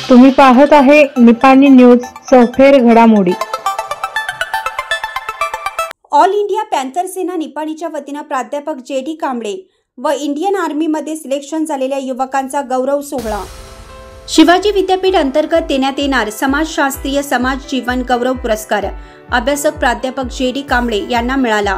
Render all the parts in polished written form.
तुम्ही पाहत आहे निपाणी न्यूज चौफेर घडामोडी। ऑल इंडिया पॅन्थर सेना निपाणीच्या वतीने प्राध्यापक जे.डी. कांबळे व इंडियन आर्मी मध्ये सिलेक्शन झालेल्या युवकांचा गौरव सोहळा शिवाजी विद्यापीठ अंतर्गत देण्यात येणार समाजशास्त्रीय समाज जीवन गौरव पुरस्कार अभ्यासक प्राध्यापक जे.डी. कांबळे यांना मिळाला।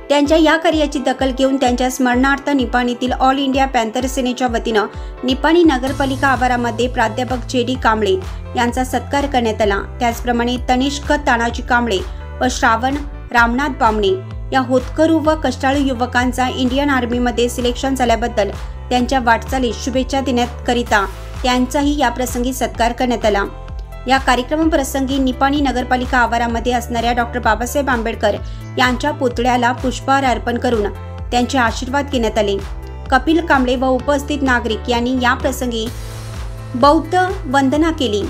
त्यांच्या या कार्याची दखल घेऊन त्यांच्या स्मरणार्थ निपाणीतील ऑल इंडिया पॅन्थर सेनेच्या वतीने निपाणी नगरपालिका आवारामध्ये प्राध्यापक जे.डी. कांबळे यांचा सत्कार करण्यात आला। त्याचप्रमाणे तनिष्क तानाजी कांबळे व श्रावण रामनाथ बामणे या होतकरू व कष्टाळू युवकांचा इंडियन आर्मीमध्ये सिलेक्शन झाल्याबद्दल त्यांच्या वाटचालीस शुभेच्छा देण्याकरिता त्यांचाही या प्रसंगी सत्कार करण्यात आला। या कार्यक्रमाप्रसंगी निपाणी नगरपालिका आवारामध्ये असणाऱ्या डॉक्टर बाबासाहेब आंबेडकर यांच्या पुतळ्याला पुष्पहार अर्पण करून त्यांचे आशीर्वाद घेण्यात आले। कपिल कांबळे व उपस्थित नागरिक यांनी या प्रसंगी बौद्ध वंदना केली।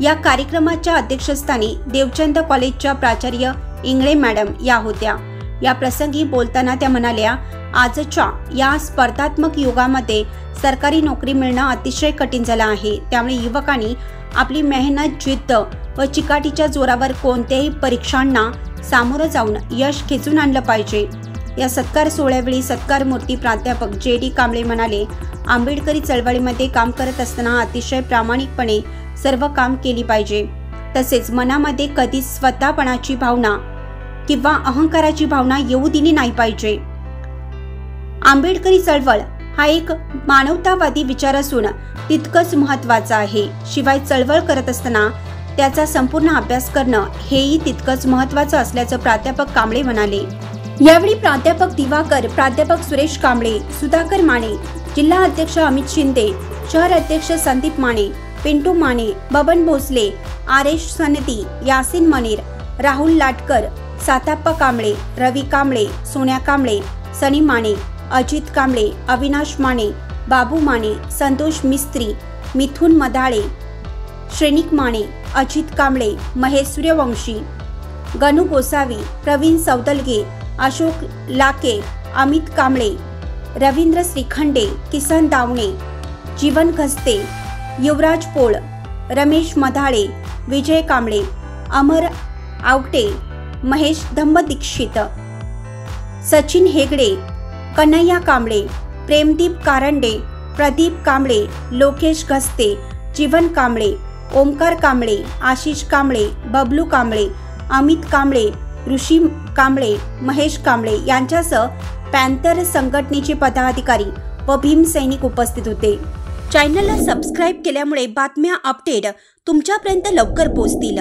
या कार्यक्रमाच्या अध्यक्षस्थानी देवचंद कॉलेजच्या प्राचार्य इंगळे मॅडम या होत्या। या प्रसंगी बोलताना त्या म्हणाल्या, आजच्या या स्पर्धात्मक युगामध्ये सरकारी नोकरी मिळणं अतिशय कठीण झालं आहे। त्यामुळे युवकांनी आपली मेहनत, जिद्द व चिकाटीच्या जोरावर कोणत्याही परीक्षांना सामोरं जाऊन यश खेचून आणलं पाहिजे। या सत्कार सोहळ्यावेळी सत्कार मूर्ती प्राध्यापक जे.डी. कांबळे म्हणाले, आंबेडकरी चळवळीमध्ये काम करत असताना अतिशय प्रामाणिकपणे सर्व काम केली पाहिजे। तसेच मनामध्ये कधी स्वतःपणाची भावना किंवा अहंकाराची भावना येऊ दिली नाही पाहिजे। आंबेडकरी चळवळ हा एक मानवतावादी विचार असून तितकंच महत्त्वाचा आहे। शिवाय चळवळ करत असताना त्याचा संपूर्ण अभ्यास करणं हेही तितकंच महत्त्वाचं असल्याचं प्राध्यापक कांबळे म्हणाले। यावेळी प्राध्यापक दिवाकर, प्राध्यापक सुरेश कांबळे, सुधाकर माने, जिल्हा अध्यक्ष अमित शिंदे, शहर अध्यक्ष संदीप माने, पिंटू माने, बबन भोसले, आरेश सनदी, यासिन मनीर, राहुल लाटकर, साताप्पा कांबळे, रवी कांबळे, सोन्या कांबळे, सनी माने, अजित कांबळे, अविनाश माने, बाबू माने, संतोष मिस्त्री, मिथुन मदाळे, श्रेनिक माने, अजित कांबळे, महेश सूर्यवंशी, गणू गोसावी, प्रवीण सौदलगे, अशोक लाके, अमित कांबळे, रवींद्र श्रीखंडे, किसन दावणे, जीवन खस्ते, युवराज पोळ, रमेश मधाळे, विजय कांबळे, अमर आवटे, महेश धम्म दीक्षित, सचिन हेगडे, कन्हैया कांबळे, प्रेमदीप कारंडे, प्रदीप कांबळे, लोकेश घस्ते, जीवन कांबळे, ओमकार कांबळे, आशिष कांबळे, बबलू कांबळे, अमित कांबळे, ऋषी कांबळे, महेश कांबळे यांच्यासह पॅन्थर संघटनेचे पदाधिकारी व भीम सैनिक उपस्थित होते। चॅनलला सबस्क्राईब केल्यामुळे बातम्या अपडेट तुमच्यापर्यंत लवकर पोहोचतील।